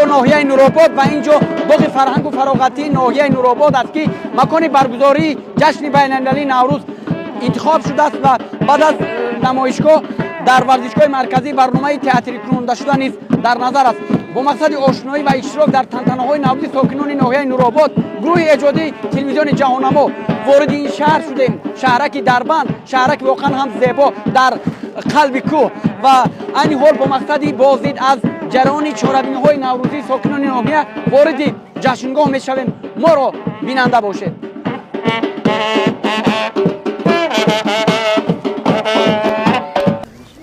اینجا ناحیه نورآباد و اینجا باغ فرهنگ و فراغتی ناحیه نورآباد است که مکان برگزاری جشن بین‌المللی نوروز انتخاب شده است و بعد از نمایشگاه در ورزشگاه مرکزی برنامه تئاتری کننده شده نیز در نظر است. با مقصد آشنایی و اشتراک در تنتنه‌های نوروزی ساکنان ناحیه نورآباد گروه ایجادی تلویزیون جهان‌نما وارد این شهر شدیم. شهرک دربند، شهرک واقعا هم زیبا در قلب کوه و این حال با مقصدی بازدید از جریان چهاربینی‌های نوروزی ساکنان ناحیه وارد جشنگاه می‌شویم. ما را بیننده باشید.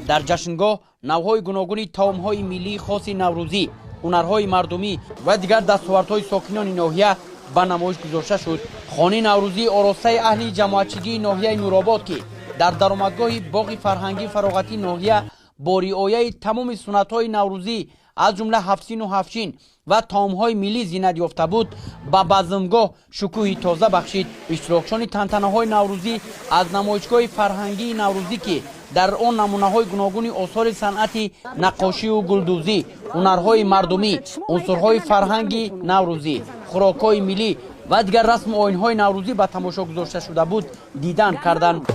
در جشنگاه نوهای گوناگونی طعم‌های ملی خاص نوروزی، هنرهای مردمی و دیگر دستاوردهای ساکنان ناحیه به نمایش گذاشته شد. خانه نوروزی آراسته اهل جماعتچگی ناحیه نورآباد که در درآمدگاه باغ فرهنگی فراغتی ناحیه با رعایت تمام سنت‌های نوروزی از جمله هفسین و هفشین و طعم‌های ملی زینت یافته بود، به بزمگاه شکوهی تازه بخشید. اشتراکشان تنتنه‌های نوروزی از نمایشگاه فرهنگی نوروزی که در آن نمونه‌های گوناگون آثار صنعتی نقاشی و گلدوزی، هنرهای مردمی، عنصرهای فرهنگی نوروزی، خوراک‌های ملی و دیگر رسم و آیین‌های نوروزی به تماشا گذاشته شده بود دیدن کردند.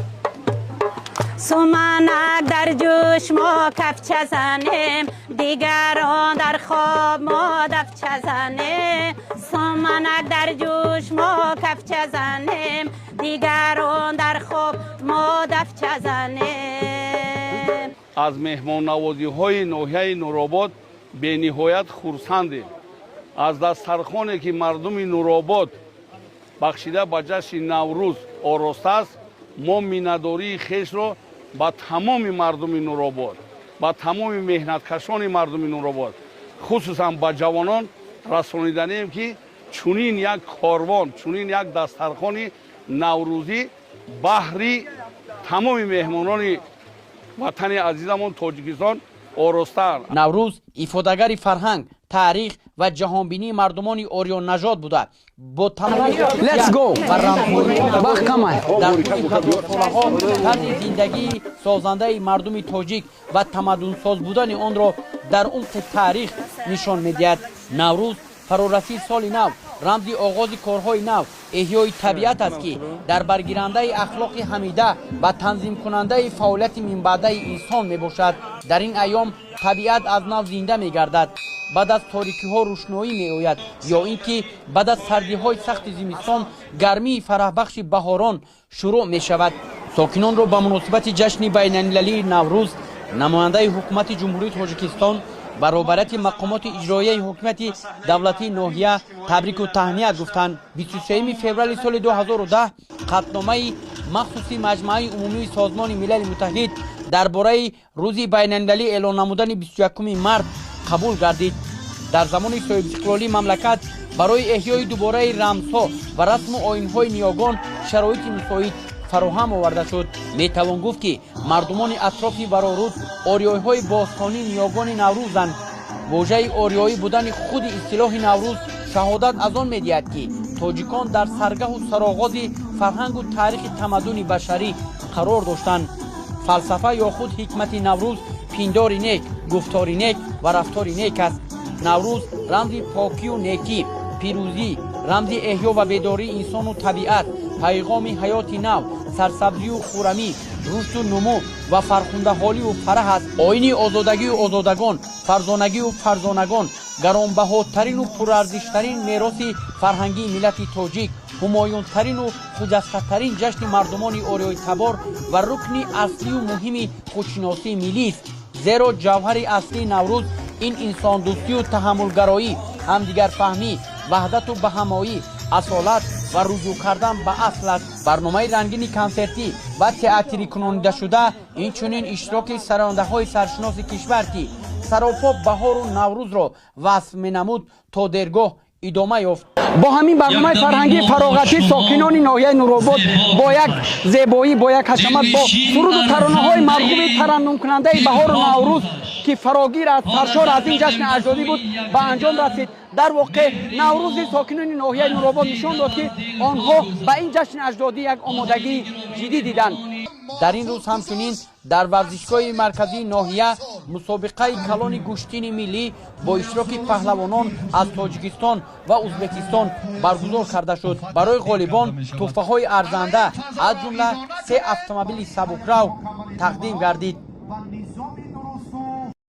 سمنک در جوش ما کفچه زنیم، دیگران در خواب ما دفچه زنیم. سمنک در جوش ما کفچه زنیم، دیگران در خواب ما دفچه زنیم. از مهمان نوازی های ناحیه نورآباد به نهایت خرسندیم. از دسترخوانی که مردم نورآباد بخشیده به جشن نوروز آراسته است، ما مینداری خیش را با تمام مردم نورآباد، با تمام مهنتکشان مردم نورآباد، خصوصا با جوانان رسانیدنیم که چنین یک کاروان، چنین یک دسترخوان نوروزی بهری تمام مهمانان وطن عزیزمون تاجیکستان آراسته. نوروز افادگر فرهنگ، تاریخ و جهانبینی مردمان اوریان نژاد بوده. با تمام Let's go و رمزی در طرز زندگی سازنده مردم تاجیک و تمدن ساز بودن آن را در عمق تاریخ نشان می‌دهد. نوروز فرارسید سال نو، رمزی آغاز کارهای نو، احیای طبیعت است که در برگیرنده اخلاق حمیده و تنظیم کننده فعالیت من بعده انسان میباشد. در این ایام طبیعت از نو زنده میگردد، بعد از تاریکی ها روشنایی می آید، یا اینکه بعد از سردی های سخت زمستان گرمی فرح بخش بهاران شروع می شود. ساکنان را به مناسبت جشن بین المللی نوروز نماینده حکومت جمهوری تاجیکستان برابرت مقامات اجرایی حکومت دولتی ناحیه تبریک و تهنیت گفتند. 23 فوریه سال 2010 قطعنامه مخصوصی مجمع عمومی سازمان ملل متحد درباره روز بین المللی اعلان نمودن 21 مارس قبول گردید. در زمان صاحب استقلالی مملکت برای احیای دوباره رمزها و رسم و آیین‌های نیاگان شرایط مساعد فراهم آورده شد. میتوان گفت که مردمان اطراف ورارود آریایی‌های باستانی نیاگان نوروزند. واژه آریایی بودن خود اصطلاح نوروز شهادت از آن می‌دهد که تاجیکان در سرگه و سرآغاز فرهنگ و تاریخ تمدن بشری قرار داشتند. فلسفه یا خود حکمت نوروز پینداری نیک، گفتاری نیک و رفتاری نیک است. نوروز رمزی پاکی و نیکی، پیروزی، رمزی احیا و بیداری انسان و طبیعت، پیغام حیات نو، سرسبزی و خرمی، رشد و نمو و فرخنده حالی و فرح است. آیین آزادگی و آزادگان، فرزانگی و فرزانگان، گرانبهاترین و پرارزشترین میراث فرهنگی ملت تاجیک، همایونترین و خجسته‌ترین جشن مردمان آریای تبار و رکن اصلی و مهم خودشناسی ملی است. زیرا جوهر اصلی نوروز این انسان دوستی و تحملگرایی، همدیگر فهمی، وحدت و بهمایی، اصالت و رجوع کردن به اصل است. برنامه رنگین کنسرتی و تئاتری کننده شده اینچنین اشتراک سرانده های سرشناس کشور که سراپا بهار و نوروز را وصف می‌نمود تا درگاه ادامه یافت. با همین برنامه فرهنگی فراغتی ساکنان ناحیه نورآباد با یک زیبایی، با یک حشمت، با سرود و ترانه‌های مرغوب ترنم کننده بهار و نوروز که فراگیر از سرشار از این جشن اجدادی بود به انجام رسید. در واقع نوروز ساکنان ناحیه نورآباد نشان داد که آنها به این جشن اجدادی یک آمادگی جدی دیدند. در این روز همچنین در ورزشگاه مرکزی ناحیه مسابقه کلان گوشتین ملی با اشتراک پهلوانان از تاجیکستان و ازبکستان برگزار کرده شد. برای غالبان تحفه های ارزنده از جمله 3 اتومبیل سبکرو تقدیم گردید.